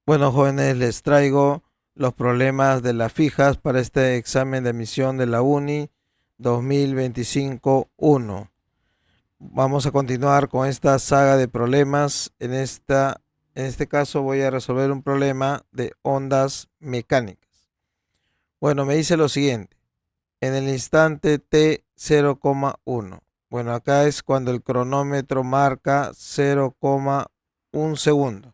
Bueno, jóvenes, les traigo los problemas de las fijas para este examen de admisión de la UNI 2025-1. Vamos a continuar con esta saga de problemas. En este caso voy a resolver un problema de ondas mecánicas. Bueno, me dice lo siguiente. En el instante t 0,1. Bueno, acá es cuando el cronómetro marca 0,1 segundo.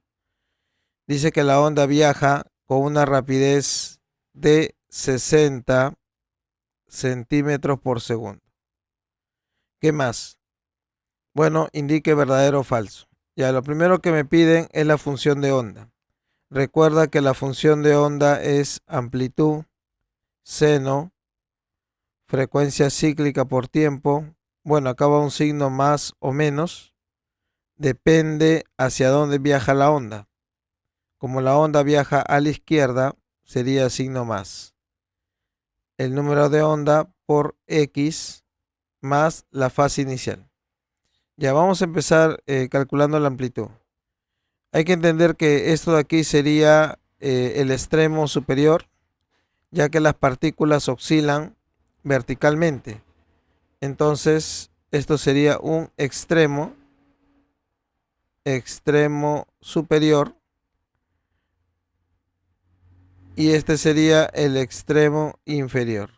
Dice que la onda viaja con una rapidez de 60 centímetros por segundo. ¿Qué más? Bueno, indique verdadero o falso. Ya, lo primero que me piden es la función de onda. Recuerda que la función de onda es amplitud, seno, frecuencia cíclica por tiempo. Bueno, acá va un signo más o menos. Depende hacia dónde viaja la onda. Como la onda viaja a la izquierda, sería signo más. El número de onda por X más la fase inicial. Ya vamos a empezar calculando la amplitud. Hay que entender que esto de aquí sería el extremo superior, ya que las partículas oscilan verticalmente. Entonces, esto sería un extremo superior, y este sería el extremo inferior.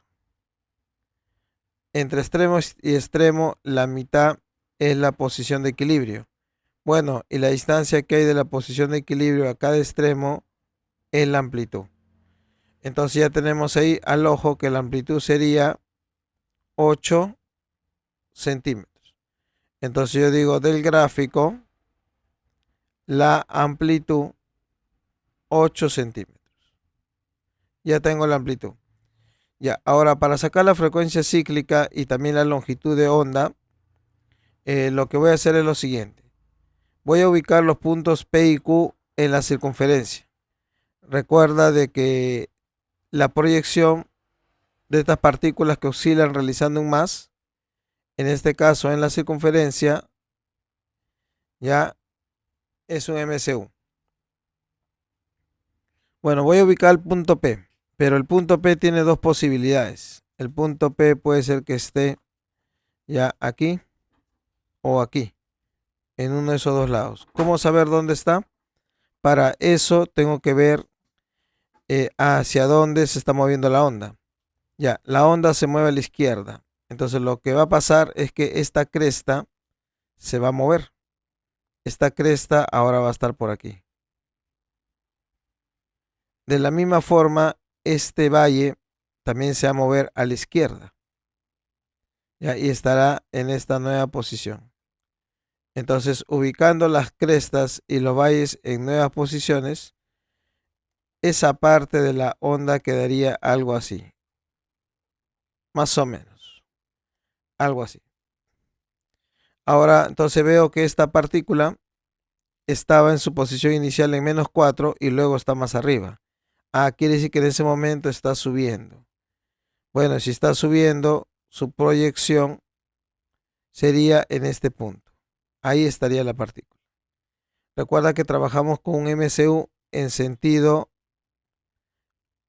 Entre extremo y extremo, la mitad es la posición de equilibrio. Bueno, y la distancia que hay de la posición de equilibrio a cada extremo es la amplitud. Entonces ya tenemos ahí al ojo que la amplitud sería 8 centímetros. Entonces yo digo del gráfico, la amplitud 8 centímetros. Ya tengo la amplitud. Ya, ahora para sacar la frecuencia cíclica y también la longitud de onda, lo que voy a hacer es lo siguiente. Voy a ubicar los puntos P y Q en la circunferencia. Recuerda de que la proyección de estas partículas que oscilan realizando un más, en este caso en la circunferencia, ya es un MCU. Bueno, voy a ubicar el punto P, pero el punto P tiene dos posibilidades. El punto P puede ser que esté ya aquí o aquí, en uno de esos dos lados. ¿Cómo saber dónde está? Para eso tengo que ver hacia dónde se está moviendo la onda. Ya, la onda se mueve a la izquierda. Entonces lo que va a pasar es que esta cresta se va a mover. Esta cresta ahora va a estar por aquí. De la misma forma, este valle también se va a mover a la izquierda. ¿Ya? Y estará en esta nueva posición. Entonces, ubicando las crestas y los valles en nuevas posiciones, esa parte de la onda quedaría algo así. Más o menos. Algo así. Ahora, entonces veo que esta partícula estaba en su posición inicial en -4 y luego está más arriba. Ah, quiere decir que en ese momento está subiendo. Bueno, si está subiendo, su proyección sería en este punto. Ahí estaría la partícula. Recuerda que trabajamos con un MCU en sentido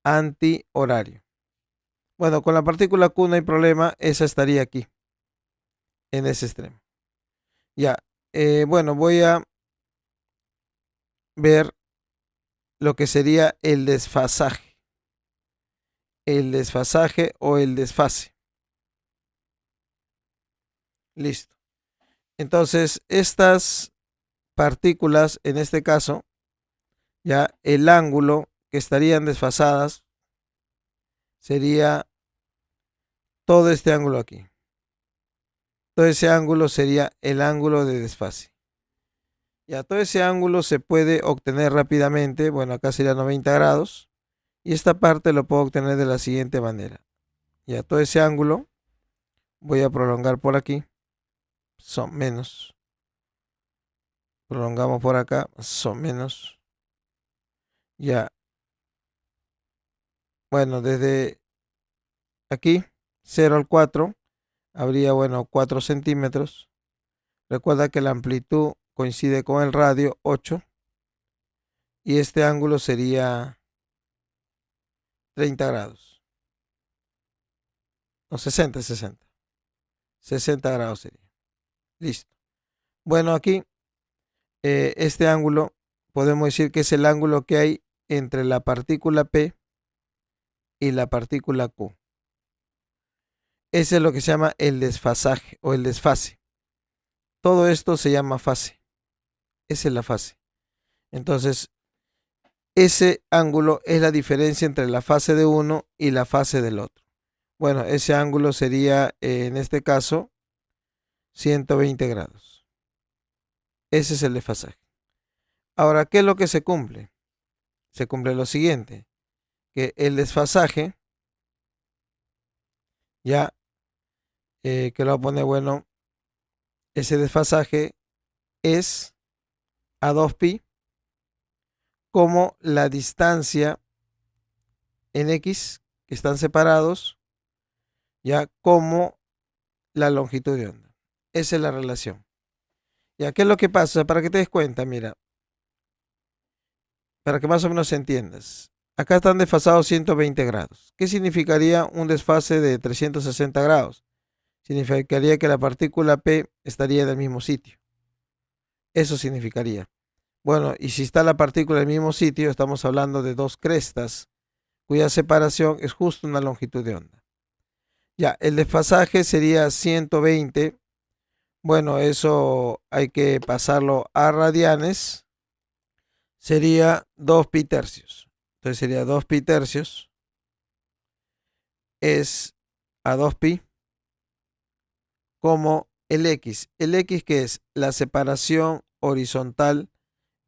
antihorario. Bueno, con la partícula Q no hay problema, esa estaría aquí, en ese extremo. Ya, bueno, voy a ver lo que sería el desfasaje. El desfasaje o el desfase. Listo. Entonces, estas partículas, en este caso, ya el ángulo que estarían desfasadas sería todo este ángulo aquí. Todo ese ángulo sería el ángulo de desfase. Ya todo ese ángulo se puede obtener rápidamente. Bueno, acá sería 90 grados. Y esta parte lo puedo obtener de la siguiente manera. Ya todo ese ángulo voy a prolongar por aquí. Son menos. Prolongamos por acá. Son menos. Ya. Bueno, desde aquí, 0 al 4, habría, bueno, 4 centímetros. Recuerda que la amplitud coincide con el radio, 8. y este ángulo sería 30 grados. No, 60, 60. 60 grados sería. Listo. Bueno, aquí este ángulo podemos decir que es el ángulo que hay entre la partícula P y la partícula Q. Ese es lo que se llama el desfasaje o el desfase. Todo esto se llama fase. Esa es la fase. Entonces, ese ángulo es la diferencia entre la fase de uno y la fase del otro. Bueno, ese ángulo sería, en este caso, 120 grados. Ese es el desfasaje. Ahora, ¿qué es lo que se cumple? Se cumple lo siguiente, que el desfasaje, ya, que lo voy a poner, bueno, ese desfasaje es a 2pi como la distancia en X, que están separados, ya, como la longitud de onda. Esa es la relación. Ya, ¿qué es lo que pasa? Para que te des cuenta, mira, para que más o menos entiendas. Acá están desfasados 120 grados. ¿Qué significaría un desfase de 360 grados? Significaría que la partícula P estaría en el mismo sitio. Eso significaría. Bueno, y si está la partícula en el mismo sitio, estamos hablando de dos crestas, cuya separación es justo una longitud de onda. Ya, el desfasaje sería 120. Bueno, eso hay que pasarlo a radianes. Sería 2pi tercios. Entonces sería 2pi tercios es a 2pi como el X. El X, que es la separación horizontal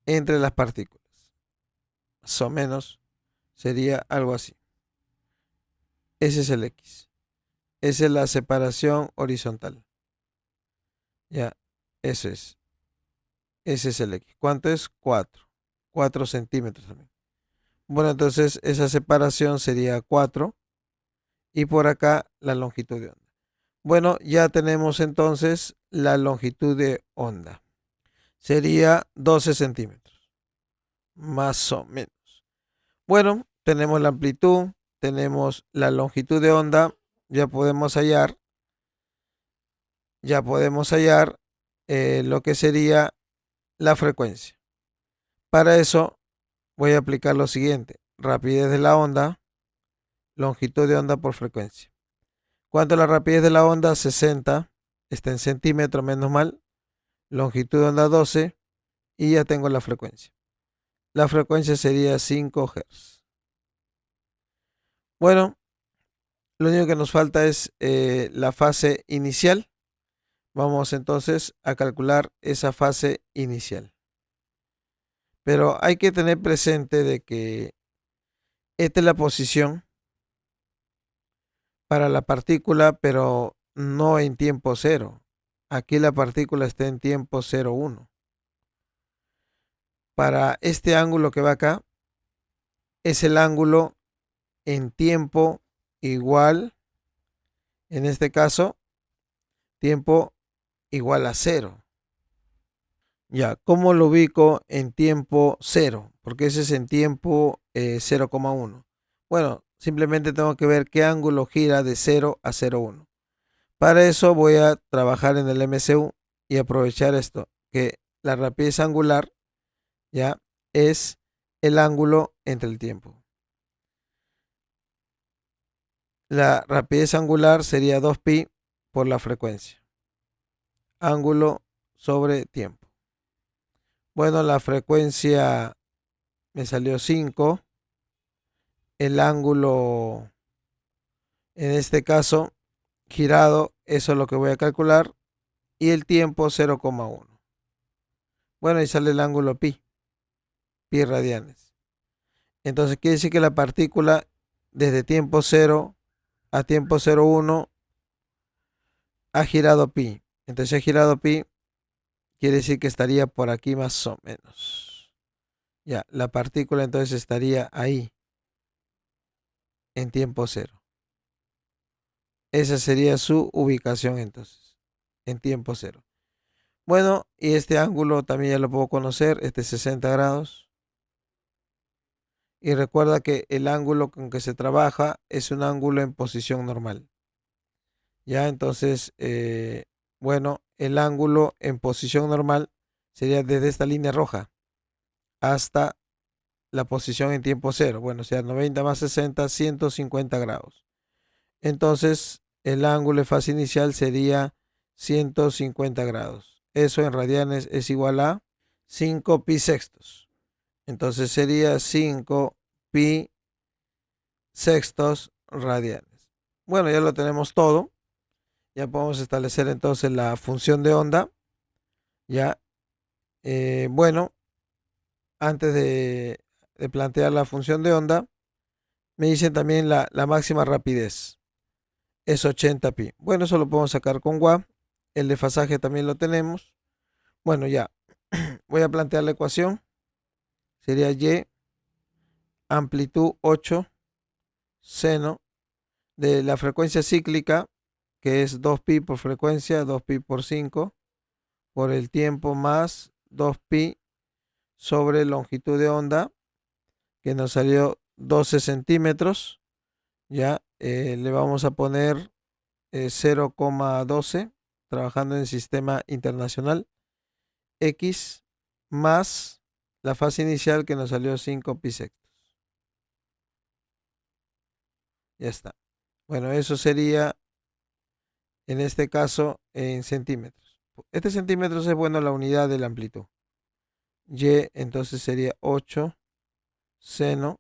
entre las partículas. Más o menos sería algo así. Ese es el X. Esa es la separación horizontal. Ya, eso es. Ese es el X. ¿Cuánto es? 4. 4 centímetros también. Bueno, entonces esa separación sería 4. Y por acá la longitud de onda. Bueno, ya tenemos entonces la longitud de onda. Sería 12 centímetros. Más o menos. Bueno, tenemos la amplitud, tenemos la longitud de onda. Ya podemos hallar. Lo que sería la frecuencia. Para eso voy a aplicar lo siguiente. Rapidez de la onda, longitud de onda por frecuencia. ¿Cuánto es la rapidez de la onda? 60. Está en centímetros, menos mal. Longitud de onda 12. Y ya tengo la frecuencia. La frecuencia sería 5 Hz. Bueno, lo único que nos falta es la fase inicial. Vamos entonces a calcular esa fase inicial. Pero hay que tener presente de que esta es la posición para la partícula, pero no en tiempo cero. Aquí la partícula está en tiempo 0,1. Para este ángulo que va acá, es el ángulo en tiempo igual, en este caso, tiempo igual a 0. Ya, ¿cómo lo ubico en tiempo 0? Porque ese es en tiempo 0,1. Bueno, simplemente tengo que ver qué ángulo gira de 0 a 0,1. Para eso voy a trabajar en el MCU y aprovechar esto, que la rapidez angular ya es el ángulo entre el tiempo. La rapidez angular sería 2pi por la frecuencia. Ángulo sobre tiempo. Bueno, la frecuencia me salió 5. El ángulo, en este caso, girado, eso es lo que voy a calcular. Y el tiempo 0,1. Bueno, y sale el ángulo pi radianes. Entonces quiere decir que la partícula desde tiempo 0 a tiempo 0,1 ha girado pi. Entonces ha girado pi, quiere decir que estaría por aquí más o menos. Ya, la partícula entonces estaría ahí, en tiempo 0. Esa sería su ubicación entonces, en tiempo 0. Bueno, y este ángulo también ya lo puedo conocer, este 60 grados. Y recuerda que el ángulo con que se trabaja es un ángulo en posición normal. Ya, entonces, bueno, el ángulo en posición normal sería desde esta línea roja hasta la posición en tiempo cero. Bueno, o sea, 90 más 60, 150 grados. Entonces, el ángulo de fase inicial sería 150 grados. Eso en radianes es igual a 5 pi sextos. Entonces sería 5 pi sextos radianes. Bueno, ya lo tenemos todo. Ya podemos establecer entonces la función de onda. Ya, bueno, antes de plantear la función de onda, me dicen también la máxima rapidez. Es 80 pi. Bueno, eso lo podemos sacar con WA. El desfasaje también lo tenemos. Bueno, ya. Voy a plantear la ecuación. Sería Y amplitud 8 seno de la frecuencia cíclica, que es 2pi por frecuencia, 2pi por 5, por el tiempo más 2pi sobre longitud de onda, que nos salió 12 centímetros. Ya le vamos a poner 0,12, trabajando en sistema internacional, x más la fase inicial que nos salió 5 pi sextos. Ya está. Bueno, eso sería en este caso en centímetros. Este centímetros es bueno la unidad de la amplitud. Y entonces sería 8 seno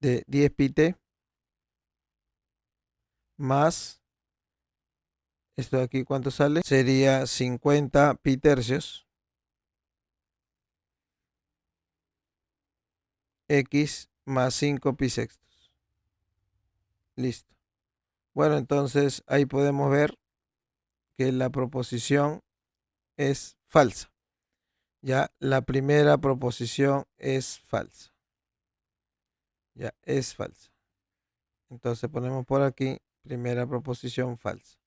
de 10 pi t más, esto de aquí, ¿cuánto sale? Sería 50 pi tercios x más 5 pi sextos. Listo. Bueno, entonces ahí podemos ver que la proposición es falsa. Ya, la primera proposición es falsa. Ya, es falsa. Entonces ponemos por aquí, primera proposición falsa.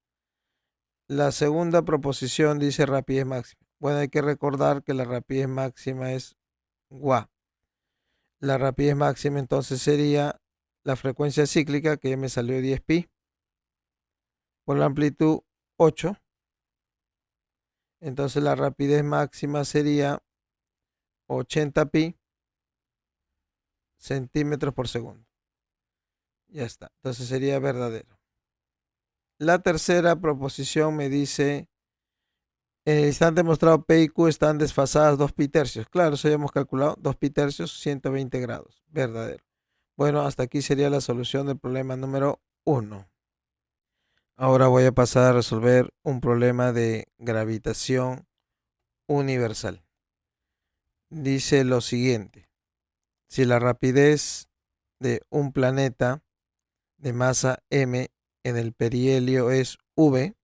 La segunda proposición dice rapidez máxima. Bueno, hay que recordar que la rapidez máxima es GUA. La rapidez máxima entonces sería la frecuencia cíclica, que ya me salió 10 pi, por la amplitud 8. Entonces la rapidez máxima sería 80 pi centímetros por segundo. Ya está. Entonces sería verdadero. La tercera proposición me dice, en el instante mostrado P y Q están desfasadas 2 pi tercios. Claro, eso ya hemos calculado. 2 pi tercios, 120 grados. Verdadero. Bueno, hasta aquí sería la solución del problema número 1. Ahora voy a pasar a resolver un problema de gravitación universal. Dice lo siguiente. Si la rapidez de un planeta de masa m en el perihelio es v,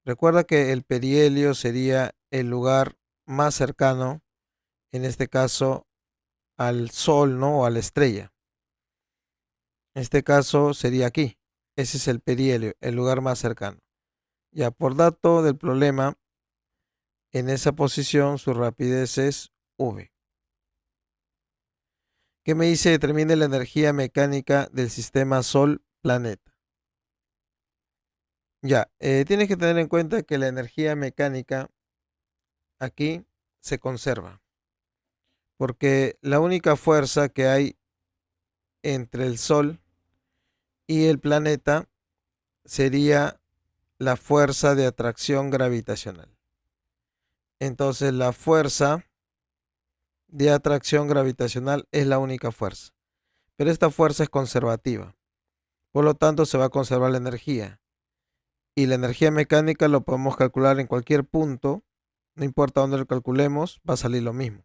recuerda que el perihelio sería el lugar más cercano, en este caso al Sol, ¿no? O a la estrella. En este caso sería aquí. Ese es el perihelio, el lugar más cercano. Ya por dato del problema, en esa posición su rapidez es v. ¿Qué me dice? Determine la energía mecánica del sistema Sol-planeta. Ya, tienes que tener en cuenta que la energía mecánica aquí se conserva, porque la única fuerza que hay entre el Sol y el planeta sería la fuerza de atracción gravitacional. Entonces la fuerza de atracción gravitacional es la única fuerza, pero esta fuerza es conservativa, por lo tanto se va a conservar la energía. Y la energía mecánica lo podemos calcular en cualquier punto, no importa dónde lo calculemos, va a salir lo mismo.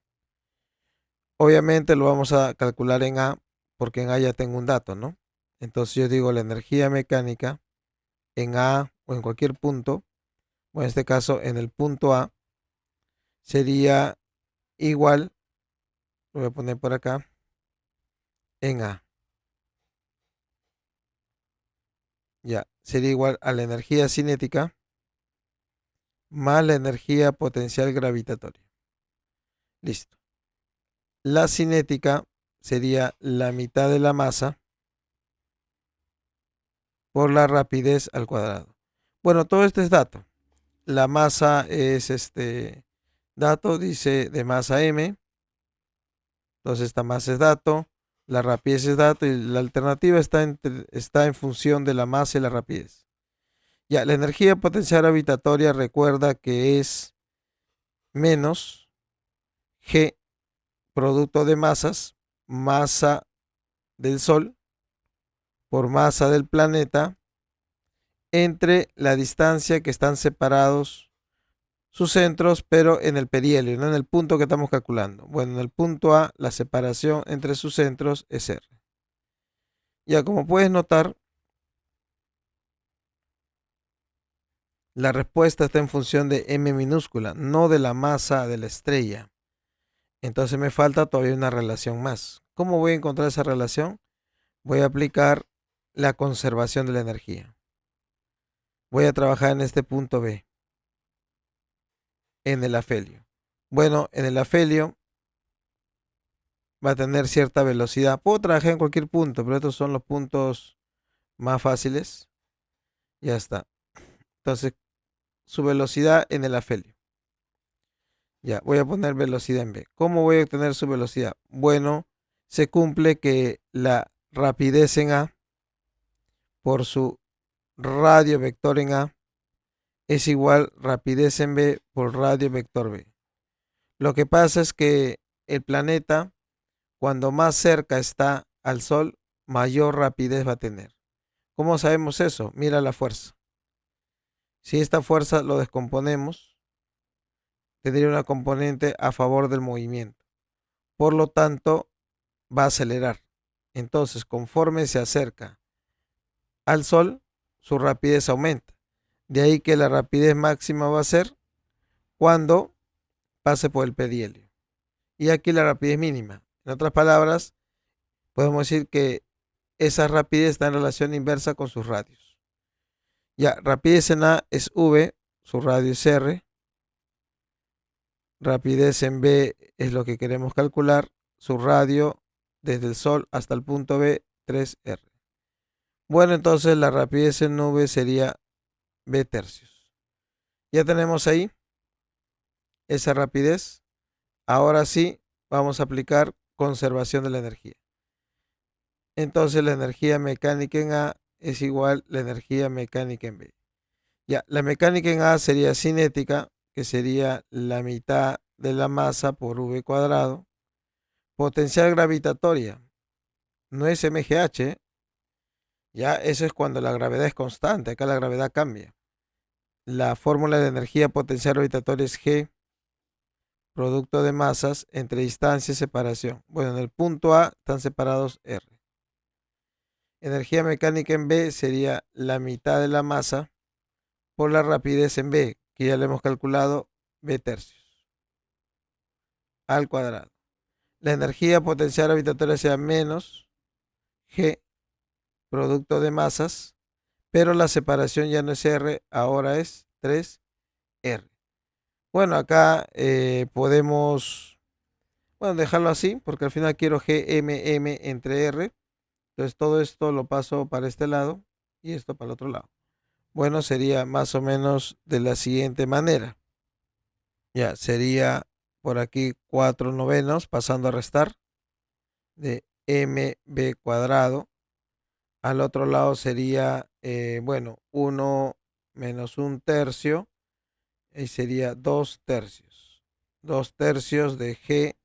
Obviamente lo vamos a calcular en A, porque en A ya tengo un dato, ¿no? Entonces yo digo la energía mecánica en A o en cualquier punto, o en este caso en el punto A, sería igual, lo voy a poner por acá, en A. Ya, sería igual a la energía cinética más la energía potencial gravitatoria. Listo. La cinética sería la mitad de la masa por la rapidez al cuadrado. Bueno, todo esto es dato. La masa es dato, dice de masa m. Entonces esta masa es dato, la rapidez es dato y la alternativa está en función de la masa y la rapidez. Ya, la energía potencial gravitatoria recuerda que es menos G, producto de masas, masa del Sol por masa del planeta, entre la distancia que están separados sus centros, pero en el perihelio, no en el punto que estamos calculando. Bueno, en el punto A, la separación entre sus centros es R. Ya, como puedes notar, la respuesta está en función de m minúscula, no de la masa de la estrella. Entonces me falta todavía una relación más. ¿Cómo voy a encontrar esa relación? Voy a aplicar la conservación de la energía. Voy a trabajar en este punto B, en el afelio. Bueno, en el afelio va a tener cierta velocidad. Puedo trabajar en cualquier punto, pero estos son los puntos más fáciles. Ya está. Entonces, su velocidad en el afelio. Ya, voy a poner velocidad en B. ¿Cómo voy a obtener su velocidad? Bueno, se cumple que la rapidez en A por su radio vector en A es igual rapidez en B por radio vector B. Lo que pasa es que el planeta, cuando más cerca está al Sol, mayor rapidez va a tener. ¿Cómo sabemos eso? Mira la fuerza. Si esta fuerza lo descomponemos, tendría una componente a favor del movimiento. Por lo tanto, va a acelerar. Entonces, conforme se acerca al Sol, su rapidez aumenta. De ahí que la rapidez máxima va a ser cuando pase por el perihelio. Y aquí la rapidez mínima. En otras palabras, podemos decir que esa rapidez está en relación inversa con sus radios. Ya, rapidez en A es V, su radio es R. Rapidez en B es lo que queremos calcular. Su radio desde el Sol hasta el punto B, 3R. Bueno, entonces la rapidez en V sería B tercios. Ya tenemos ahí esa rapidez. Ahora sí, vamos a aplicar conservación de la energía. Entonces la energía mecánica en A es igual a la energía mecánica en B. Ya, la mecánica en A sería cinética, que sería la mitad de la masa por V cuadrado. Potencial gravitatoria, no es MGH, ya eso es cuando la gravedad es constante, acá la gravedad cambia. La fórmula de energía potencial gravitatoria es G, producto de masas entre distancia y separación. Bueno, en el punto A están separados R. Energía mecánica en B sería la mitad de la masa por la rapidez en B, que ya le hemos calculado, B tercios, al cuadrado. La energía potencial gravitatoria sea menos G, producto de masas, pero la separación ya no es R, ahora es 3R. Bueno, acá podemos dejarlo así, porque al final quiero GMM entre R. Entonces todo esto lo paso para este lado y esto para el otro lado. Bueno, sería más o menos de la siguiente manera. Ya, sería por aquí 4 novenos, pasando a restar, de mb cuadrado. Al otro lado sería, 1 menos 1 tercio, y sería 2 tercios. 2 tercios de G,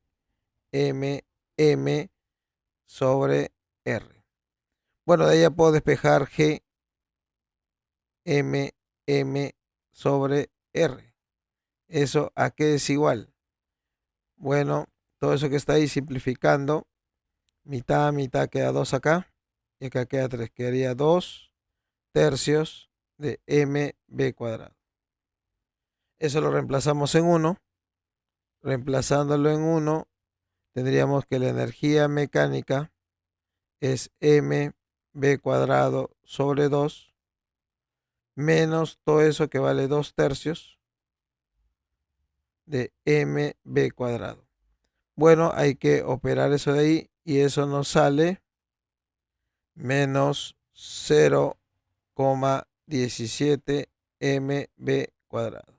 M sobre R. Bueno, de ahí ya puedo despejar G, M sobre R. ¿Eso a qué es igual? Bueno, todo eso que está ahí simplificando, mitad, mitad queda 2 acá, y acá queda 3, quedaría 2 tercios de mb cuadrado. Eso lo reemplazamos en 1. Reemplazándolo en 1, tendríamos que la energía mecánica es mb cuadrado sobre 2 menos todo eso que vale 2 tercios de mb cuadrado. Bueno, hay que operar eso de ahí y eso nos sale menos 0,17 mb cuadrado.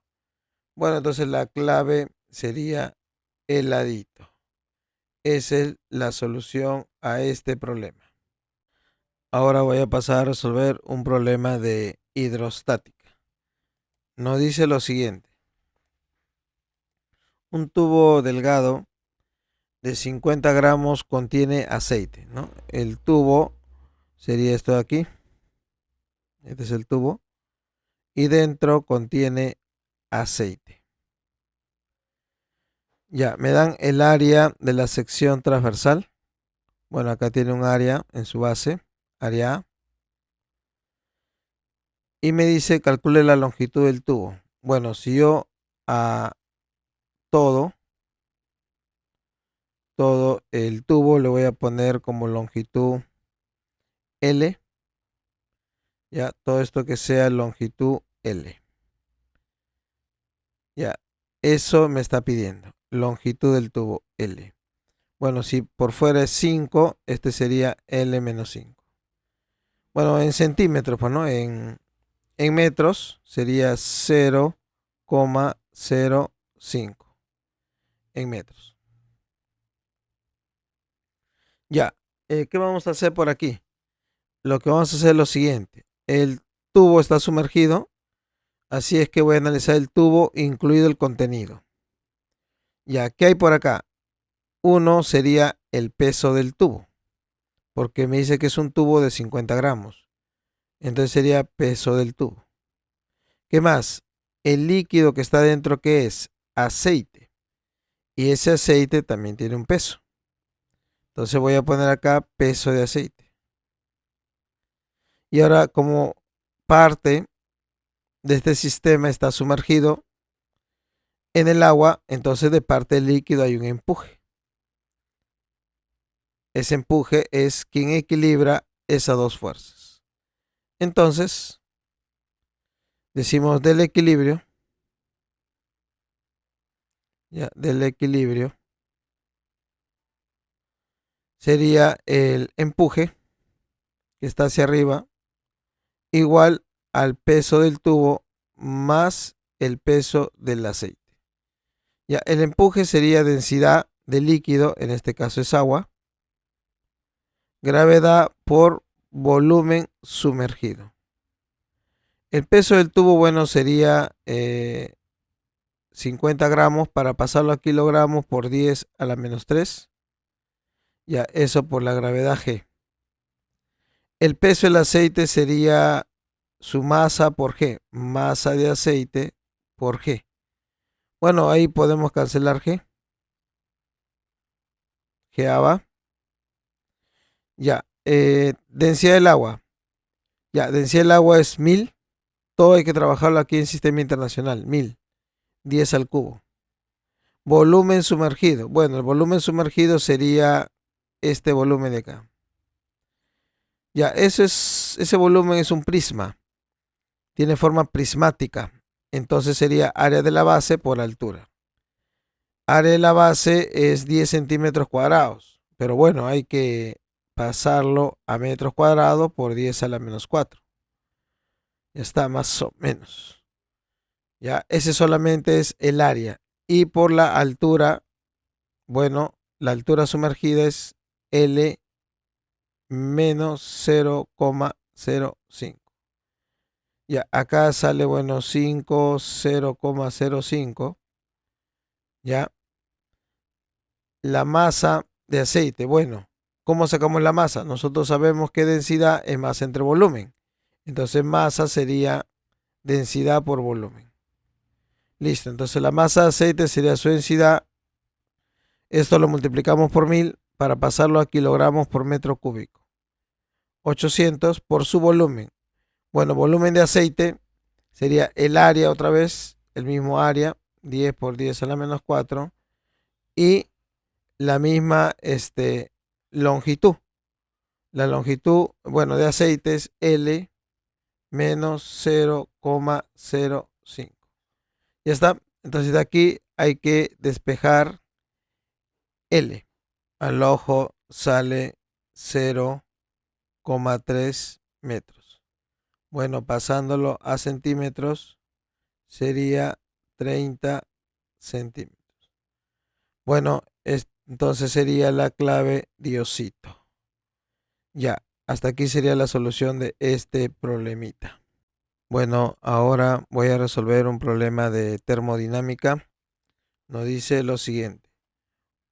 Bueno, entonces la clave sería heladito. Esa es la solución a este problema. Ahora voy a pasar a resolver un problema de hidrostática. Nos dice lo siguiente. Un tubo delgado de 50 gramos contiene aceite, ¿no? El tubo sería esto de aquí. Este es el tubo. Y dentro contiene aceite. Ya, me dan el área de la sección transversal. Bueno, acá tiene un área en su base, área A. Y me dice calcule la longitud del tubo. Bueno, si yo a todo el tubo le voy a poner como longitud L. Ya, todo esto que sea longitud L. Ya, eso me está pidiendo. Longitud del tubo L. Bueno, si por fuera es 5, este sería L menos 5. Bueno, en centímetros, pues, ¿no? En metros sería 0,05 en metros. Ya, ¿qué vamos a hacer por aquí? Lo que vamos a hacer es lo siguiente. El tubo está sumergido, así es que voy a analizar el tubo, incluido el contenido. Ya, ¿qué hay por acá? Uno sería el peso del tubo, porque me dice que es un tubo de 50 gramos. Entonces sería peso del tubo. ¿Qué más? El líquido que está dentro, ¿qué es? Aceite. Y ese aceite también tiene un peso. Entonces voy a poner acá peso de aceite. Y ahora, como parte de este sistema está sumergido en el agua, entonces de parte del líquido hay un empuje. Ese empuje es quien equilibra esas dos fuerzas. Entonces, decimos del equilibrio, ya, del equilibrio, sería el empuje que está hacia arriba, igual al peso del tubo más el peso del aceite. Ya, el empuje sería densidad de líquido, en este caso es agua, gravedad por volumen sumergido. El peso del tubo, bueno, sería 50 gramos, para pasarlo a kilogramos por 10 a la menos 3. Ya, eso por la gravedad G. El peso del aceite sería su masa por G, masa de aceite por G. Bueno, ahí podemos cancelar G. G va. Ya, densidad del agua. Ya, densidad del agua es 1000. Todo hay que trabajarlo aquí en sistema internacional. 1000. 10 al cubo. Volumen sumergido. Bueno, el volumen sumergido sería este volumen de acá. Ya, ese volumen es un prisma. Tiene forma prismática. Entonces sería área de la base por altura. Área de la base es 10 centímetros cuadrados. Pero bueno, hay que pasarlo a metros cuadrados por 10 a la menos 4. Ya está, más o menos. Ya, ese solamente es el área. Y por la altura, bueno, la altura sumergida es L menos 0,05. Ya, acá sale, bueno, 5, 0,05. Ya, la masa de aceite. Bueno, ¿cómo sacamos la masa? Nosotros sabemos que densidad es masa entre volumen. Entonces, masa sería densidad por volumen. Listo, entonces la masa de aceite sería su densidad. Esto lo multiplicamos por 1000 para pasarlo a kilogramos por metro cúbico. 800 por su volumen. Bueno, volumen de aceite sería el área otra vez, el mismo área, 10 por 10 a la menos 4. Y la misma longitud. La longitud, bueno, de aceite es L menos 0,05. Ya está. Entonces de aquí hay que despejar L al ojo sale 0,3 metros. Bueno, pasándolo a centímetros sería 30 centímetros. Bueno, entonces sería la clave Diosito. Ya, hasta aquí sería la solución de este problemita. Bueno, ahora voy a resolver un problema de termodinámica. Nos dice lo siguiente.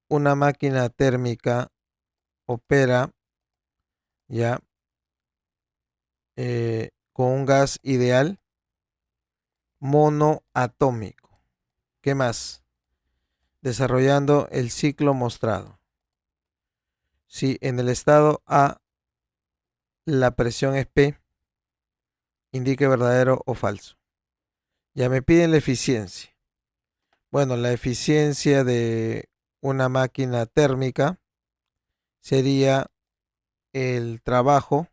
Una máquina térmica opera ya con un gas ideal monoatómico. ¿Qué más? Desarrollando el ciclo mostrado. Si en el estado A la presión es P, indique verdadero o falso. Ya me piden la eficiencia. Bueno, la eficiencia de una máquina térmica sería el trabajo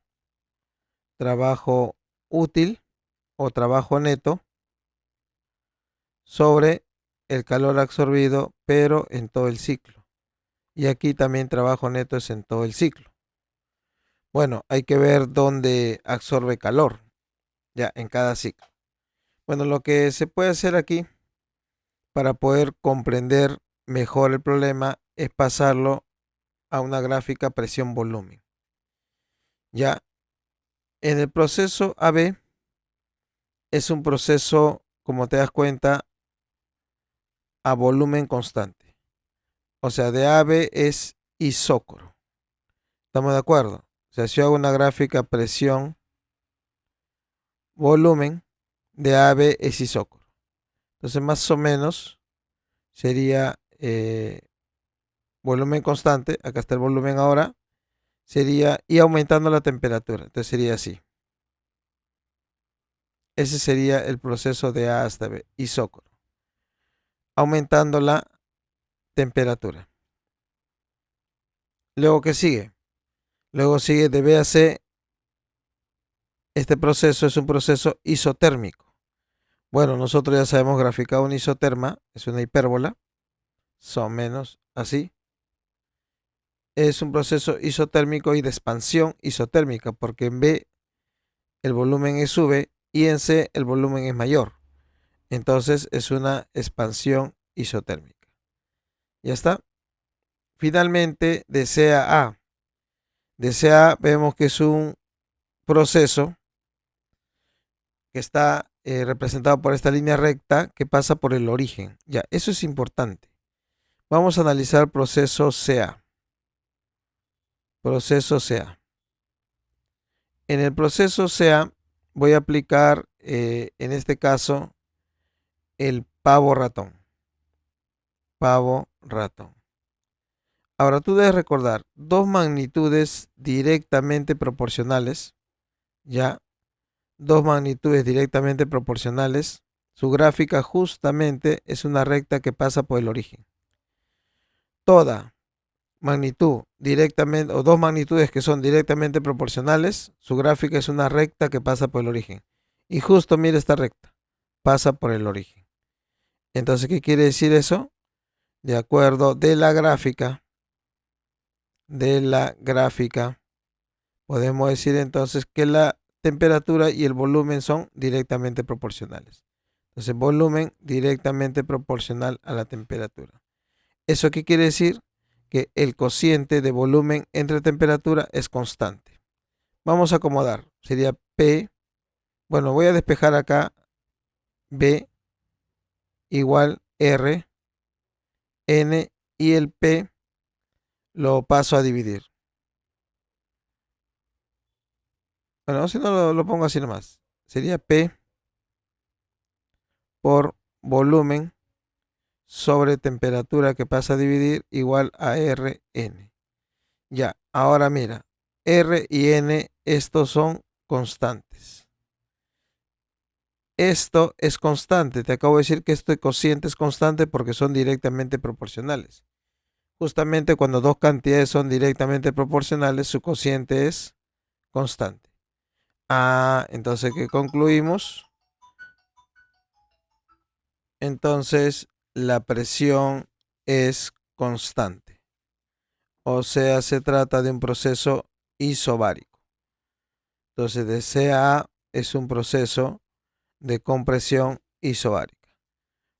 útil o trabajo neto sobre el calor absorbido, pero en todo el ciclo. Y aquí también trabajo neto es en todo el ciclo. Bueno, hay que ver dónde absorbe calor, ya en cada ciclo. Bueno, lo que se puede hacer aquí para poder comprender mejor el problema es pasarlo a una gráfica presión-volumen. Ya en el proceso AB es un proceso, como te das cuenta, a volumen constante. O sea, de AB es isócoro. ¿Estamos de acuerdo? O sea, si yo hago una gráfica presión-volumen, de AB es isócoro. Entonces, más o menos sería volumen constante. Acá está el volumen ahora. Sería, y aumentando la temperatura. Entonces sería así. Ese sería el proceso de A hasta B, isócoro. Aumentando la temperatura. Luego, ¿qué sigue? Luego sigue de B a C. Este proceso es un proceso isotérmico. Bueno, nosotros ya sabemos graficar una isoterma, es una hipérbola, son menos así. Es un proceso isotérmico y de expansión isotérmica, porque en B el volumen es V y en C el volumen es mayor. Entonces es una expansión isotérmica. Ya está. Finalmente, de C a A. De C a A vemos que es un proceso que está representado por esta línea recta que pasa por el origen. Ya, eso es importante. Vamos a analizar el proceso CA. Proceso CA. En el proceso CA voy a aplicar, en este caso, el pavo ratón. Pavo ratón. Ahora tú debes recordar dos magnitudes directamente proporcionales. Ya, dos magnitudes directamente proporcionales. Su gráfica justamente es una recta que pasa por el origen. Toda magnitud directamente, o dos magnitudes que son directamente proporcionales, su gráfica es una recta que pasa por el origen. Y justo mira esta recta, pasa por el origen. Entonces, ¿qué quiere decir eso? De acuerdo de la gráfica, podemos decir entonces que la temperatura y el volumen son directamente proporcionales. Entonces, volumen directamente proporcional a la temperatura. ¿Eso qué quiere decir? Que el cociente de volumen entre temperatura es constante. Vamos a acomodar. Sería P. Bueno, voy a despejar acá. B igual R. N y el P lo paso a dividir. Bueno, si no lo pongo así nomás. Sería P por volumen sobre temperatura que pasa a dividir igual a Rn. Ya, ahora mira, R y N, estos son constantes. Esto es constante. Te acabo de decir que este cociente es constante porque son directamente proporcionales. Justamente cuando dos cantidades son directamente proporcionales, su cociente es constante. Ah, entonces, ¿qué concluimos? Entonces, la presión es constante. O sea, se trata de un proceso isobárico. Entonces, de CA es un proceso de compresión isobárica.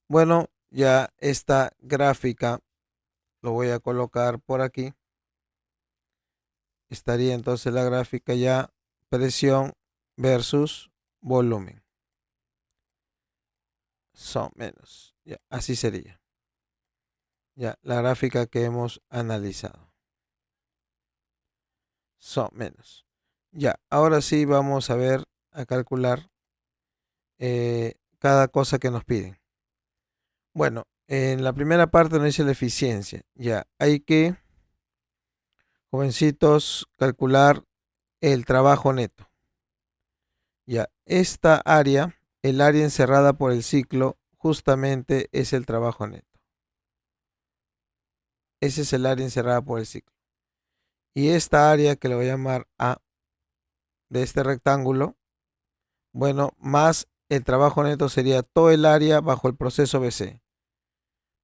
Bueno, ya esta gráfica lo voy a colocar por aquí. Estaría entonces la gráfica ya presión versus volumen. Son menos. Ya, así sería. Ya, la gráfica que hemos analizado. Son menos. Ya, ahora sí vamos a ver, a calcular cada cosa que nos piden. Bueno, en la primera parte nos dice la eficiencia. Ya, hay que, jovencitos, calcular el trabajo neto. Ya, esta área, el área encerrada por el ciclo, justamente es el trabajo neto. Ese es el área encerrada por el ciclo. Y esta área que le voy a llamar A de este rectángulo, bueno, más el trabajo neto sería todo el área bajo el proceso BC.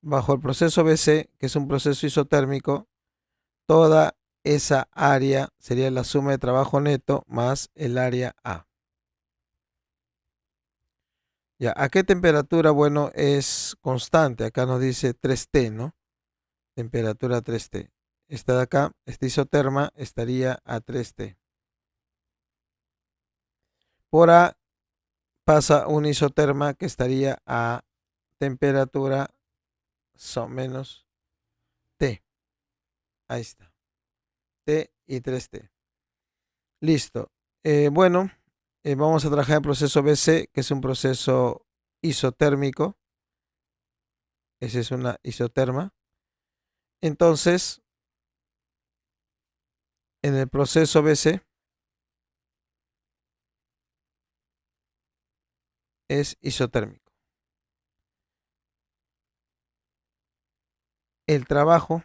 Bajo el proceso BC, que es un proceso isotérmico, toda esa área sería la suma de trabajo neto más el área A. Ya, ¿a qué temperatura? Bueno, es constante. Acá nos dice 3T, ¿no? Temperatura 3T. Esta de acá, esta isoterma, estaría a 3T. Por A pasa una isoterma que estaría a temperatura menos T. Ahí está. T y 3T. Listo. Bueno, vamos a trabajar el proceso BC, que es un proceso isotérmico. Esa es una isoterma. Entonces, en el proceso BC es isotérmico. El trabajo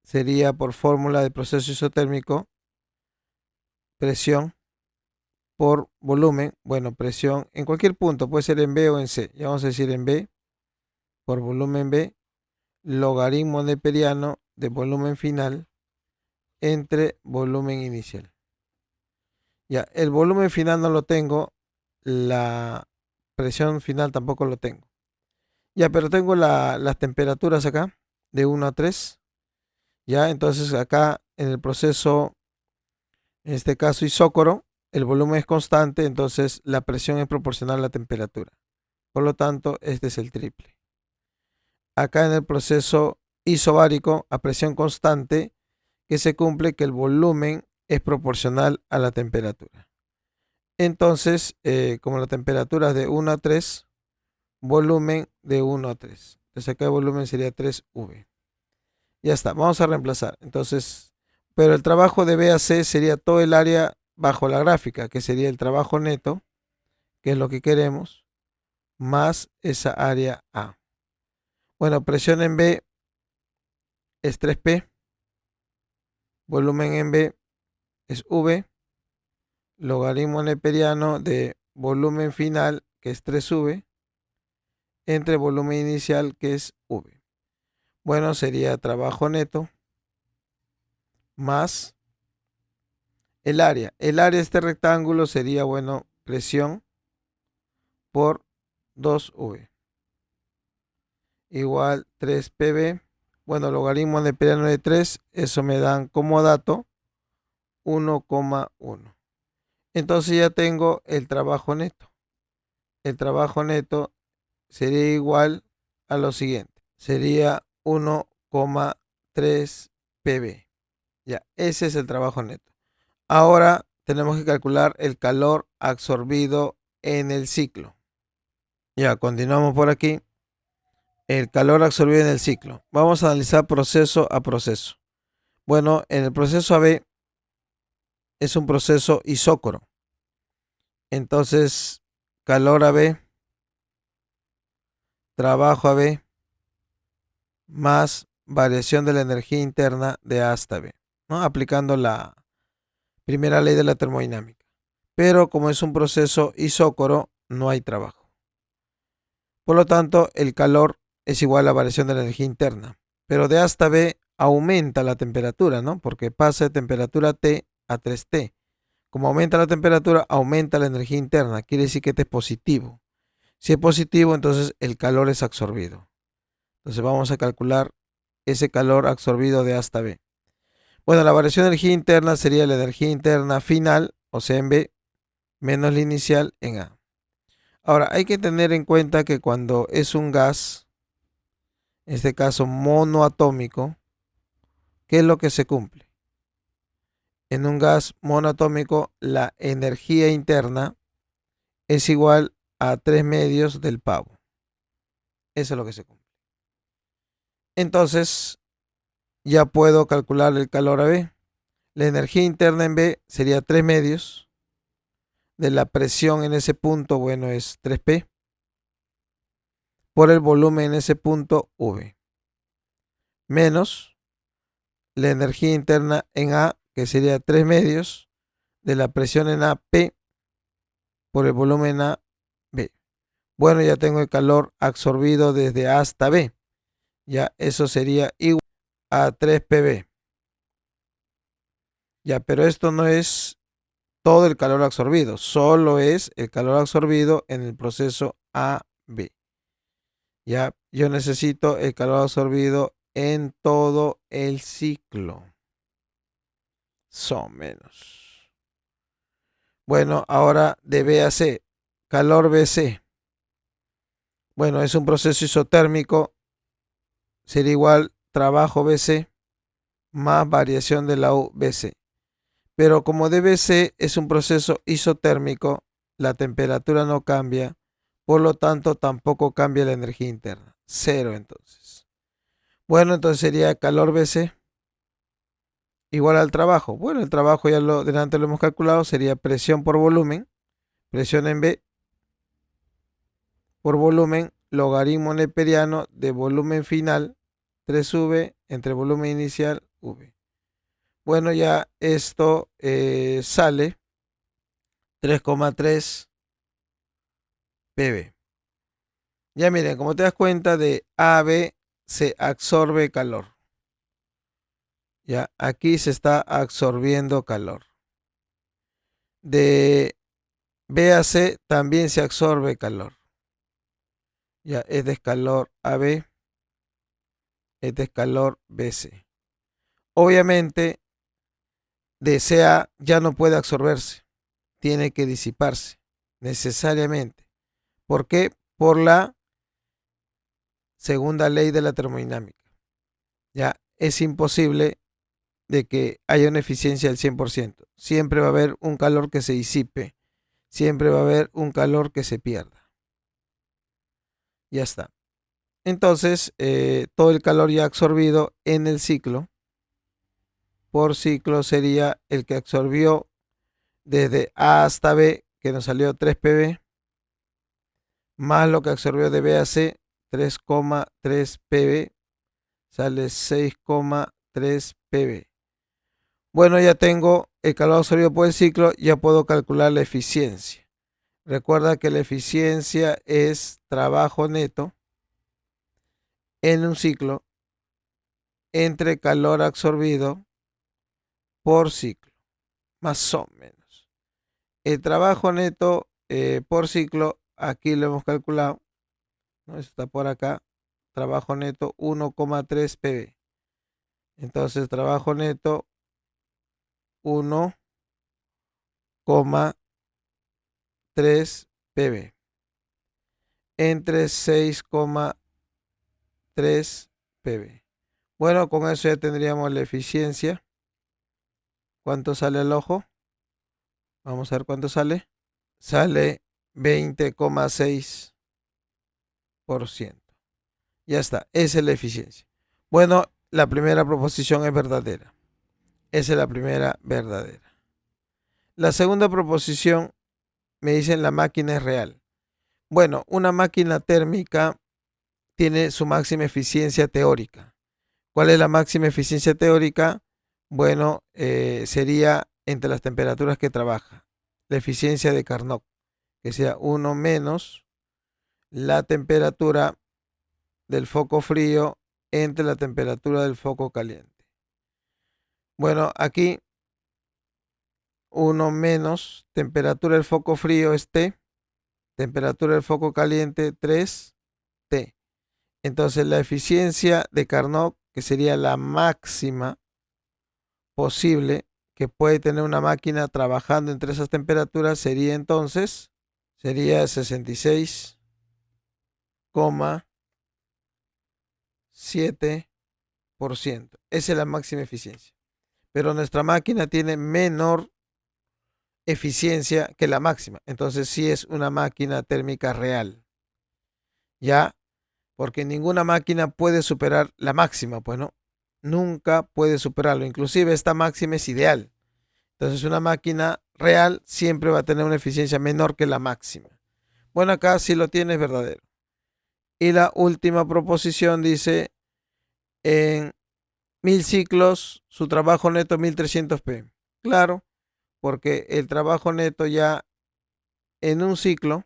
sería por fórmula de proceso isotérmico, presión por volumen, bueno, presión en cualquier punto, puede ser en B o en C, ya vamos a decir en B, por volumen B, logaritmo neperiano de volumen final entre volumen inicial. Ya, el volumen final no lo tengo, la presión final tampoco lo tengo. Ya, pero tengo las temperaturas acá, de 1 a 3. Ya, entonces acá en el proceso, en este caso isócoro, el volumen es constante, entonces la presión es proporcional a la temperatura. Por lo tanto, este es el triple. Acá en el proceso isobárico, a presión constante, que se cumple que el volumen es proporcional a la temperatura. Entonces, como la temperatura es de 1 a 3, volumen de 1 a 3. Entonces acá el volumen sería 3V. Ya está, vamos a reemplazar. Entonces, pero el trabajo de B a C sería todo el área bajo la gráfica, que sería el trabajo neto, que es lo que queremos, más esa área A. Bueno, presión en B es 3P, volumen en B es V, logaritmo neperiano de volumen final, que es 3V, entre volumen inicial, que es V. Bueno, sería trabajo neto más el área. El área de este rectángulo sería, bueno, presión por 2V igual 3PB. Bueno, logaritmo neperiano de 3, eso me dan como dato 1,1. Entonces ya tengo el trabajo neto. El trabajo neto sería igual a lo siguiente. Sería 1,3 PB. Ya, ese es el trabajo neto. Ahora tenemos que calcular el calor absorbido en el ciclo. Ya, continuamos por aquí. El calor absorbido en el ciclo. Vamos a analizar proceso a proceso. Bueno, en el proceso AB es un proceso isócoro. Entonces, calor AB, trabajo AB, más variación de la energía interna de A hasta B, ¿no? Aplicando la primera ley de la termodinámica. Pero como es un proceso isócoro, no hay trabajo. Por lo tanto, el calor es igual a variación de la energía interna. pero de A hasta B aumenta la temperatura, ¿no? Porque pasa de temperatura T a 3T. Como aumenta la temperatura, aumenta la energía interna. Quiere decir que este es positivo. Si es positivo, entonces el calor es absorbido. Entonces vamos a calcular ese calor absorbido de A hasta B. Bueno, la variación de energía interna sería la energía interna final, o sea, en B, menos la inicial en A. Ahora, hay que tener en cuenta que cuando es un gas, en este caso monoatómico, ¿qué es lo que se cumple? En un gas monoatómico, la energía interna es igual a 3 medios del pavo. Eso es lo que se cumple. Entonces, ya puedo calcular el calor a B. La energía interna en B sería 3 medios de la presión en ese punto, bueno, es 3P, por el volumen en ese punto, V, menos la energía interna en A, que sería 3 medios de la presión en A, P, por el volumen A, B. Bueno, ya tengo el calor absorbido desde A hasta B. Ya eso sería igual a 3PB. Ya, pero esto no es todo el calor absorbido, solo es el calor absorbido en el proceso AB. Ya, yo necesito el calor absorbido en todo el ciclo. Son menos. Bueno, ahora de B a C, calor BC. Bueno, es un proceso isotérmico, sería igual trabajo BC más variación de la U BC. Pero como DBC es un proceso isotérmico, la temperatura no cambia, por lo tanto tampoco cambia la energía interna. Cero entonces. Bueno, entonces sería calor BC igual al trabajo. Bueno, el trabajo ya delante lo hemos calculado, sería presión por volumen, presión en B por volumen, logaritmo neperiano de volumen final, 3V entre volumen inicial, V. Bueno, ya esto sale 3,3 PB. Ya miren, como te das cuenta, de A a B se absorbe calor. Ya, aquí se está absorbiendo calor. De B a C también se absorbe calor. Ya, este es calor AB, este es calor BC. Obviamente, de CA ya no puede absorberse, tiene que disiparse necesariamente. ¿Por qué? Por la segunda ley de la termodinámica. Ya es imposible de que haya una eficiencia del 100%. Siempre va a haber un calor que se disipe, siempre va a haber un calor que se pierda. Ya está. Entonces, todo el calor ya absorbido en el ciclo, por ciclo sería el que absorbió desde A hasta B, que nos salió 3 PB, más lo que absorbió de B a C, 3,3 PB, sale 6,3 PB. Bueno, ya tengo el calor absorbido por el ciclo, ya puedo calcular la eficiencia. Recuerda que la eficiencia es trabajo neto en un ciclo entre calor absorbido por ciclo, más o menos. El trabajo neto por ciclo, aquí lo hemos calculado, ¿no? Está por acá, trabajo neto 1,3 PB. Entonces, trabajo neto 1,3 PB entre 6,3 PB. Bueno, con eso ya tendríamos la eficiencia. ¿Cuánto sale el ojo? Vamos a ver cuánto sale. Sale 20,6%. Ya está, esa es la eficiencia. Bueno, la primera proposición es verdadera. Esa es la primera verdadera. La segunda proposición me dicen la máquina es real. Bueno, una máquina térmica tiene su máxima eficiencia teórica. ¿Cuál es la máxima eficiencia teórica? Bueno, sería entre las temperaturas que trabaja. La eficiencia de Carnot, que sea 1 menos la temperatura del foco frío entre la temperatura del foco caliente. Bueno, aquí 1 menos temperatura del foco frío es T, temperatura del foco caliente 3T. Entonces la eficiencia de Carnot, que sería la máxima posible que puede tener una máquina trabajando entre esas temperaturas, sería entonces 66,7%. Esa es la máxima eficiencia. Pero nuestra máquina tiene menor eficiencia que la máxima. Entonces sí es una máquina térmica real. ¿Ya? Porque ninguna máquina puede superar la máxima, pues no. Nunca puede superarlo. Inclusive esta máxima es ideal. Entonces una máquina real siempre va a tener una eficiencia menor que la máxima. Bueno, acá sí lo tiene, es verdadero. Y la última proposición dice, en 1000 ciclos, su trabajo neto 1300p. Claro, porque el trabajo neto ya en un ciclo,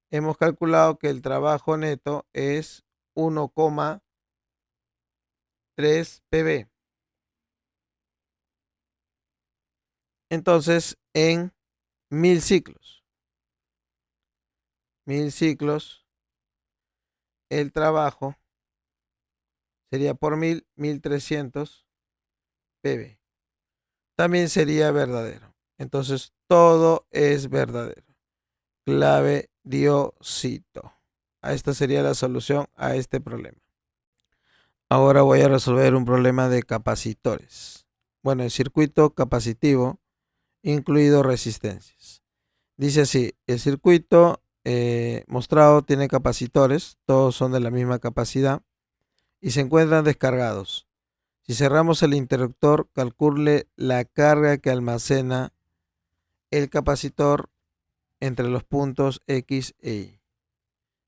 hemos calculado que el trabajo neto es 1,3 pb. Entonces, en 1000 ciclos, el trabajo sería por 1000, 1300 pb. También sería verdadero. Entonces, todo es verdadero. Clave Diosito. Esta sería la solución a este problema. Ahora voy a resolver un problema de capacitores. Bueno, el circuito capacitivo, incluido resistencias. Dice así, el circuito mostrado tiene capacitores, todos son de la misma capacidad y se encuentran descargados. Si cerramos el interruptor, calcule la carga que almacena el capacitor entre los puntos X e Y.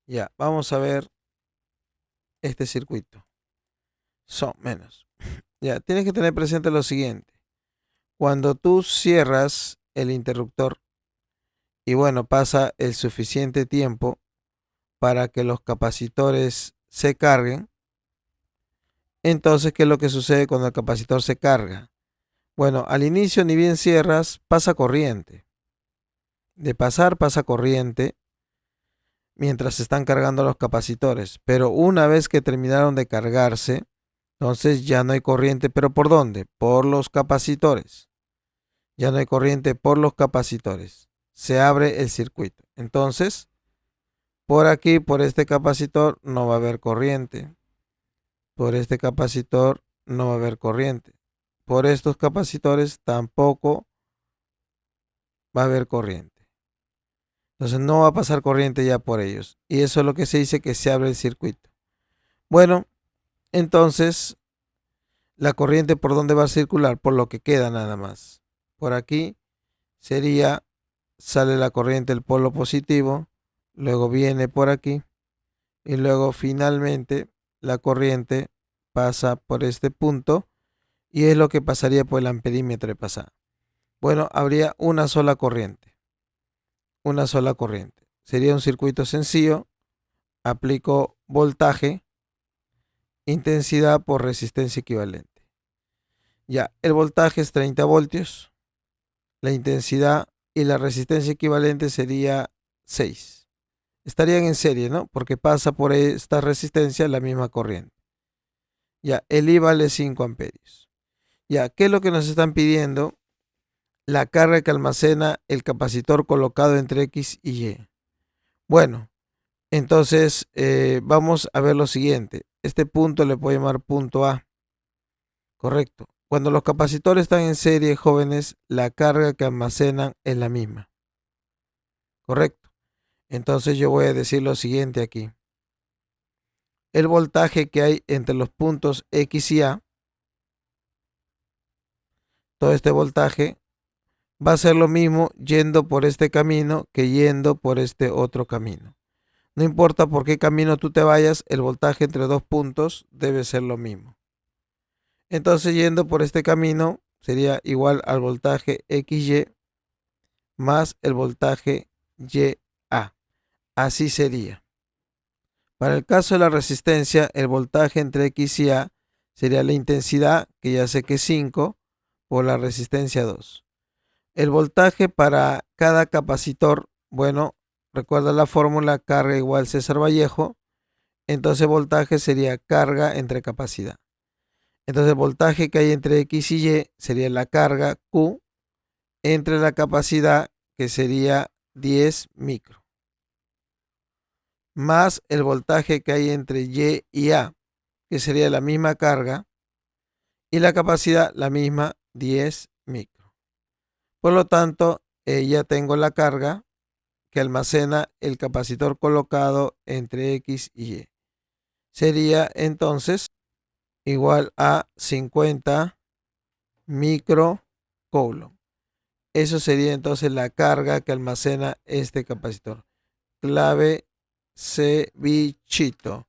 Ya, vamos a ver este circuito. Son menos. Ya, tienes que tener presente lo siguiente. Cuando tú cierras el interruptor y bueno, pasa el suficiente tiempo para que los capacitores se carguen, entonces, ¿qué es lo que sucede cuando el capacitor se carga? Bueno, al inicio ni bien cierras, pasa corriente. De pasar, pasa corriente mientras se están cargando los capacitores. Pero una vez que terminaron de cargarse, entonces ya no hay corriente. ¿Pero por dónde? Por los capacitores. Ya no hay corriente por los capacitores. Se abre el circuito. Entonces, por aquí, por este capacitor, no va a haber corriente. Por este capacitor no va a haber corriente. Por estos capacitores tampoco va a haber corriente. Entonces no va a pasar corriente ya por ellos. Y eso es lo que se dice que se abre el circuito. Bueno, entonces la corriente por dónde va a circular, por lo que queda nada más. Por aquí sería, sale la corriente del polo positivo, luego viene por aquí y luego finalmente la corriente pasa por este punto y es lo que pasaría por el amperímetro de pasada. Bueno, habría una sola corriente. Una sola corriente. Sería un circuito sencillo. Aplico voltaje, intensidad por resistencia equivalente. Ya, el voltaje es 30 voltios. La intensidad y la resistencia equivalente sería 6. Estarían en serie, ¿no? Porque pasa por esta resistencia la misma corriente. Ya, el I vale 5 amperios. Ya, ¿qué es lo que nos están pidiendo? La carga que almacena el capacitor colocado entre X y Y. Bueno, entonces vamos a ver lo siguiente. Este punto le puedo llamar punto A. Correcto. Cuando los capacitores están en serie, jóvenes, la carga que almacenan es la misma. Correcto. Entonces yo voy a decir lo siguiente aquí. El voltaje que hay entre los puntos X y A, todo este voltaje va a ser lo mismo yendo por este camino que yendo por este otro camino. No importa por qué camino tú te vayas, el voltaje entre dos puntos debe ser lo mismo. Entonces, yendo por este camino sería igual al voltaje XY más el voltaje YA. Así sería. Para el caso de la resistencia, el voltaje entre X y A sería la intensidad, que ya sé que es 5, por la resistencia 2. El voltaje para cada capacitor, bueno, recuerda la fórmula carga igual César Vallejo, entonces voltaje sería carga entre capacidad. Entonces el voltaje que hay entre X y Y sería la carga Q entre la capacidad, que sería 10 micro, más el voltaje que hay entre Y y A, que sería la misma carga, y la capacidad la misma, 10 micro. Por lo tanto, ya tengo la carga que almacena el capacitor colocado entre X y Y. Sería entonces igual a 50 microcoulomb. Eso sería entonces la carga que almacena este capacitor. Clave cevichito.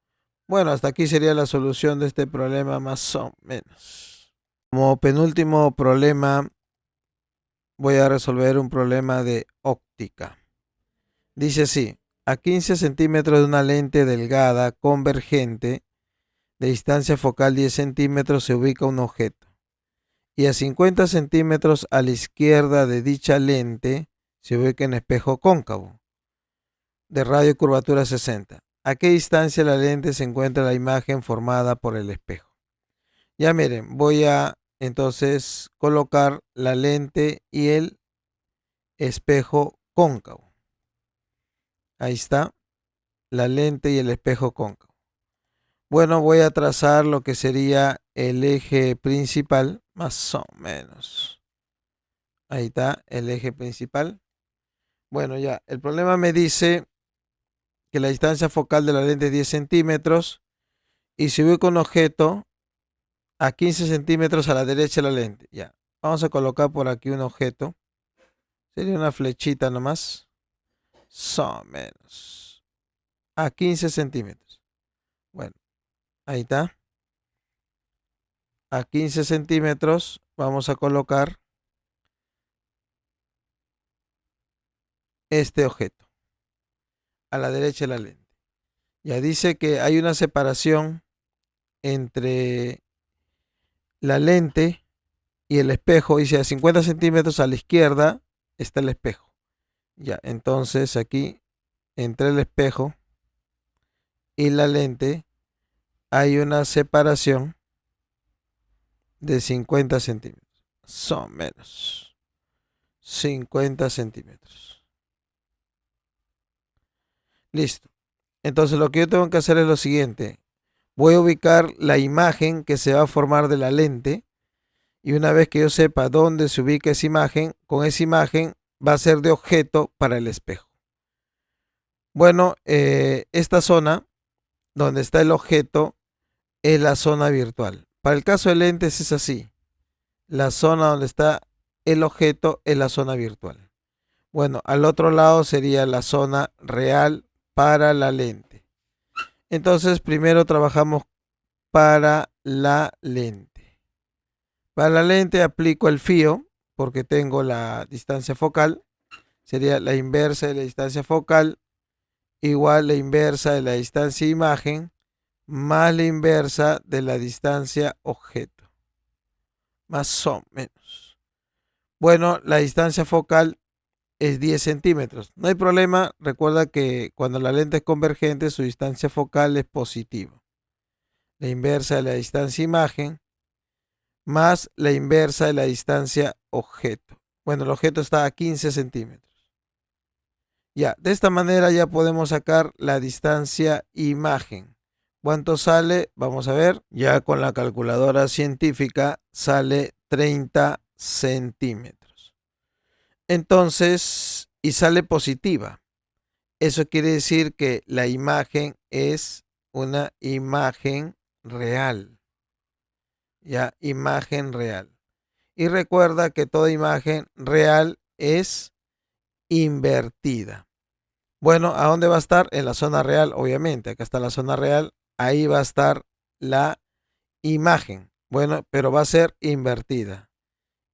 Bueno, hasta aquí sería la solución de este problema más o menos. Como penúltimo problema, voy a resolver un problema de óptica. Dice así, a 15 centímetros de una lente delgada convergente de distancia focal 10 centímetros se ubica un objeto. Y a 50 centímetros a la izquierda de dicha lente se ubica un espejo cóncavo de radio y curvatura 60. ¿A qué distancia de la lente se encuentra la imagen formada por el espejo? Ya miren, voy a entonces colocar la lente y el espejo cóncavo. Ahí está, la lente y el espejo cóncavo. Bueno, voy a trazar lo que sería el eje principal, más o menos. Ahí está el eje principal. Bueno, ya, el problema me dice que la distancia focal de la lente es 10 centímetros y si ubico un objeto a 15 centímetros a la derecha de la lente. Ya, vamos a colocar por aquí un objeto. Sería una flechita nomás. Más o menos. A 15 centímetros. Bueno, ahí está. A 15 centímetros vamos a colocar este objeto a la derecha de la lente. Ya dice que hay una separación entre la lente y el espejo. Dice a 50 centímetros a la izquierda está el espejo. Ya, entonces aquí entre el espejo y la lente hay una separación de 50 centímetros. Son menos. 50 centímetros. Listo. Entonces lo que yo tengo que hacer es lo siguiente. Voy a ubicar la imagen que se va a formar de la lente. Y una vez que yo sepa dónde se ubica esa imagen, con esa imagen va a ser de objeto para el espejo. Bueno, esta zona donde está el objeto es la zona virtual. Para el caso de lentes es así. La zona donde está el objeto es la zona virtual. Bueno, al otro lado sería la zona real para la lente. Entonces, primero trabajamos para la lente. Para la lente aplico el fío porque tengo la distancia focal. Sería la inversa de la distancia focal igual la inversa de la distancia imagen más la inversa de la distancia objeto. Más o menos. Bueno, la distancia focal es 10 centímetros. No hay problema. Recuerda que cuando la lente es convergente, su distancia focal es positiva. La inversa de la distancia imagen más la inversa de la distancia objeto. Bueno, el objeto está a 15 centímetros. Ya, de esta manera ya podemos sacar la distancia imagen. ¿Cuánto sale? Vamos a ver. Ya con la calculadora científica sale 30 centímetros. Entonces, y sale positiva. Eso quiere decir que la imagen es una imagen real. Ya, imagen real. Y recuerda que toda imagen real es invertida. Bueno, ¿a dónde va a estar? En la zona real, obviamente. Acá está la zona real. Ahí va a estar la imagen. Bueno, pero va a ser invertida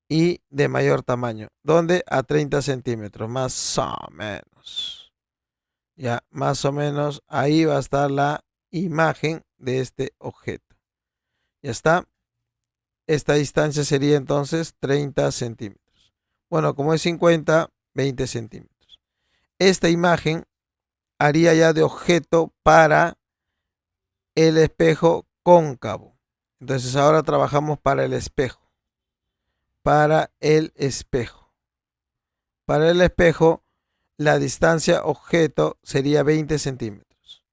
y de mayor tamaño. ¿Dónde? A 30 centímetros, más o menos. Ya, más o menos ahí va a estar la imagen de este objeto. Ya está. Esta distancia sería entonces 30 centímetros. Bueno, como es 50, 20 centímetros. Esta imagen haría ya de objeto para el espejo cóncavo. Entonces ahora trabajamos para el espejo. Para el espejo. Para el espejo, la distancia objeto sería 20 centímetros.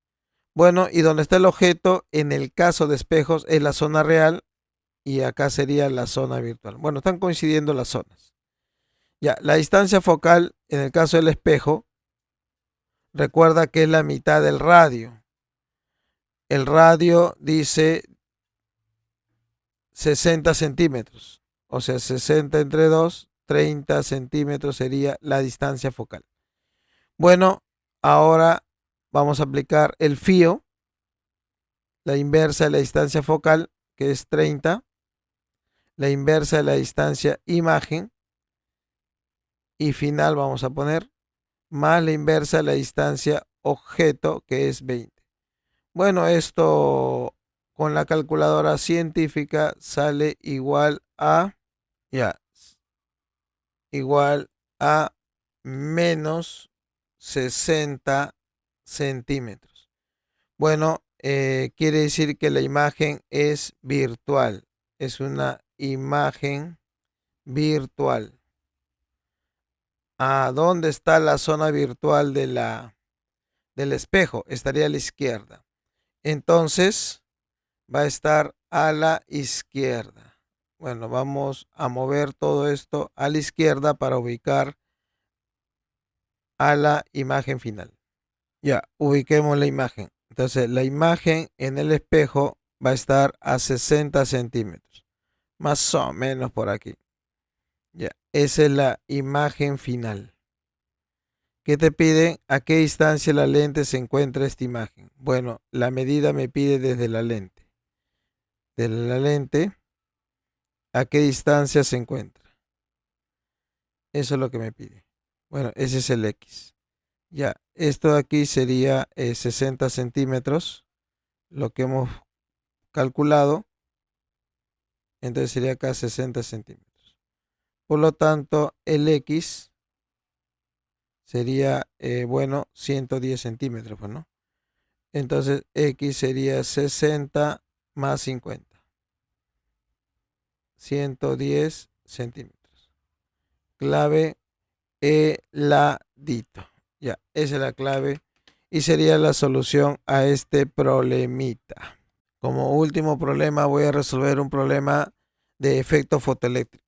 Bueno, y donde está el objeto, en el caso de espejos, es la zona real y acá sería la zona virtual. Bueno, están coincidiendo las zonas. Ya, la distancia focal, en el caso del espejo, recuerda que es la mitad del radio. El radio dice 60 centímetros. O sea, 60 entre 2, 30 centímetros sería la distancia focal. Bueno, ahora vamos a aplicar el fío, la inversa de la distancia focal, que es 30, la inversa de la distancia imagen, y final vamos a poner más la inversa de la distancia objeto, que es 20. Bueno, esto con la calculadora científica sale igual a, ya, igual a menos 60 centímetros. Bueno, quiere decir que la imagen es virtual. Es una imagen virtual. ¿A dónde está la zona virtual del espejo? Estaría a la izquierda. Entonces, va a estar a la izquierda. Bueno, vamos a mover todo esto a la izquierda para ubicar a la imagen final. Ya, ubiquemos la imagen. Entonces, la imagen en el espejo va a estar a 60 centímetros. Más o menos por aquí. Ya, esa es la imagen final. ¿Qué te pide? ¿A qué distancia la lente se encuentra esta imagen? Bueno, la medida me pide desde la lente. Desde la lente, ¿a qué distancia se encuentra? Eso es lo que me pide. Bueno, ese es el X. Ya, esto de aquí sería 60 centímetros, lo que hemos calculado. Entonces sería acá 60 centímetros. Por lo tanto, el X sería, bueno, 110 centímetros, pues, ¿no? Entonces, X sería 60 más 50. 110 centímetros. Clave heladito. Ya, esa es la clave y sería la solución a este problemita. Como último problema voy a resolver un problema de efecto fotoeléctrico.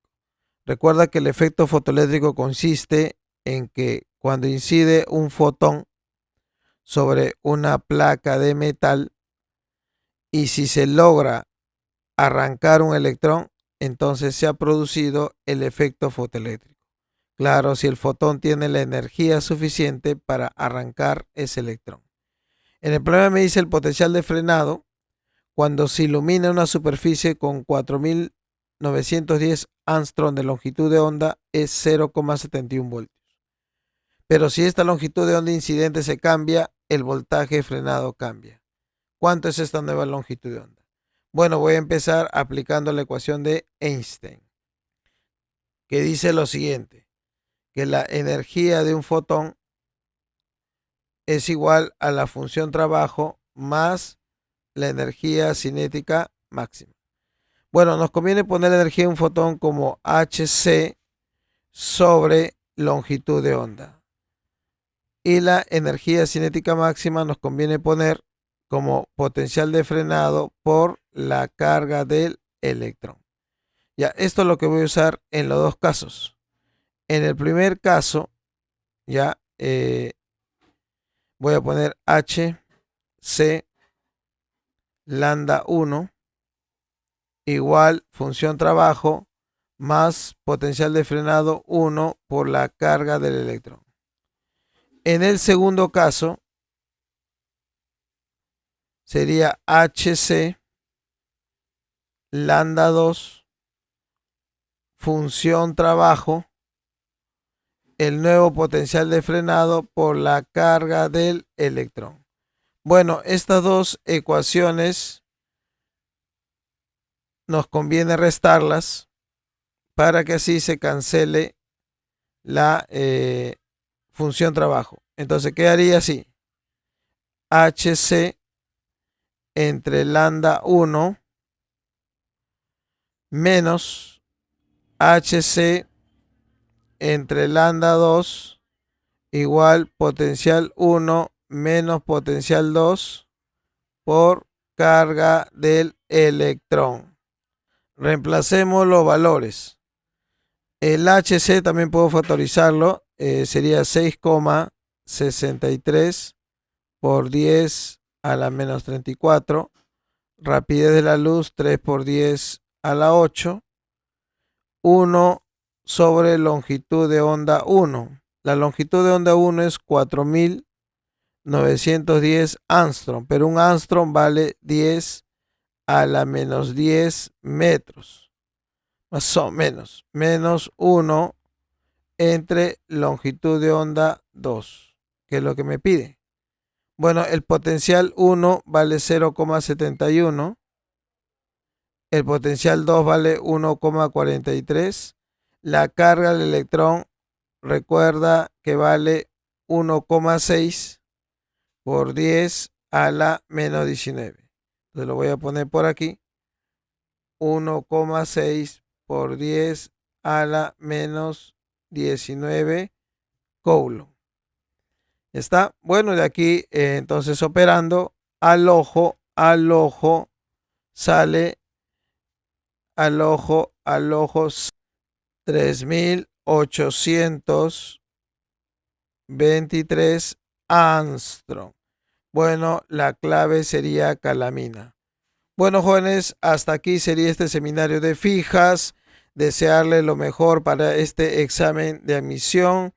Recuerda que el efecto fotoeléctrico consiste en que cuando incide un fotón sobre una placa de metal y si se logra arrancar un electrón, entonces se ha producido el efecto fotoeléctrico. Claro, si el fotón tiene la energía suficiente para arrancar ese electrón. En el problema me dice el potencial de frenado cuando se ilumina una superficie con 4910 angstrom de longitud de onda es 0,71 voltios. Pero si esta longitud de onda incidente se cambia, el voltaje de frenado cambia. ¿Cuánto es esta nueva longitud de onda? Bueno, voy a empezar aplicando la ecuación de Einstein, que dice lo siguiente, que la energía de un fotón es igual a la función trabajo más la energía cinética máxima. Bueno, nos conviene poner la energía de un fotón como hc sobre longitud de onda. Y la energía cinética máxima nos conviene poner como potencial de frenado por la carga del electrón. Ya, esto es lo que voy a usar en los dos casos. En el primer caso, ya voy a poner hc lambda 1 igual función trabajo más potencial de frenado 1 por la carga del electrón. En el segundo caso sería hc lambda 2 función trabajo el nuevo potencial de frenado por la carga del electrón. Bueno, estas dos ecuaciones nos conviene restarlas para que así se cancele la función trabajo. Entonces quedaría así: HC entre lambda 1 menos HC entre lambda 2 igual potencial 1 menos potencial 2 por carga del electrón. Reemplacemos los valores. El HC también puedo factorizarlo, sería 6,63 por 10 a la menos 34. Rapidez de la luz 3 por 10 a la 8. 1 sobre longitud de onda 1. La longitud de onda 1 es 4910 angstrom, pero un angstrom vale 10 a la menos 10 metros. Más o menos. Menos 1 entre longitud de onda 2, que es lo que me pide. Bueno, el potencial 1 vale 0,71. El potencial 2 vale 1,43. La carga del electrón, recuerda que vale 1,6 por 10 a la menos 19. Entonces lo voy a poner por aquí. 1,6 por 10 a la menos 19 coulomb. ¿Está? Bueno, de aquí entonces operando al ojo sale al ojo 3823 angstrom. Bueno, la clave sería calamina. Bueno, jóvenes, hasta aquí sería este seminario de fijas. Desearles lo mejor para este examen de admisión.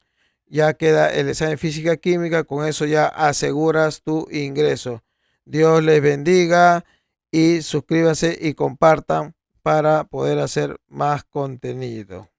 Ya queda el examen física química, con eso ya aseguras tu ingreso. Dios les bendiga y suscríbanse y compartan para poder hacer más contenido.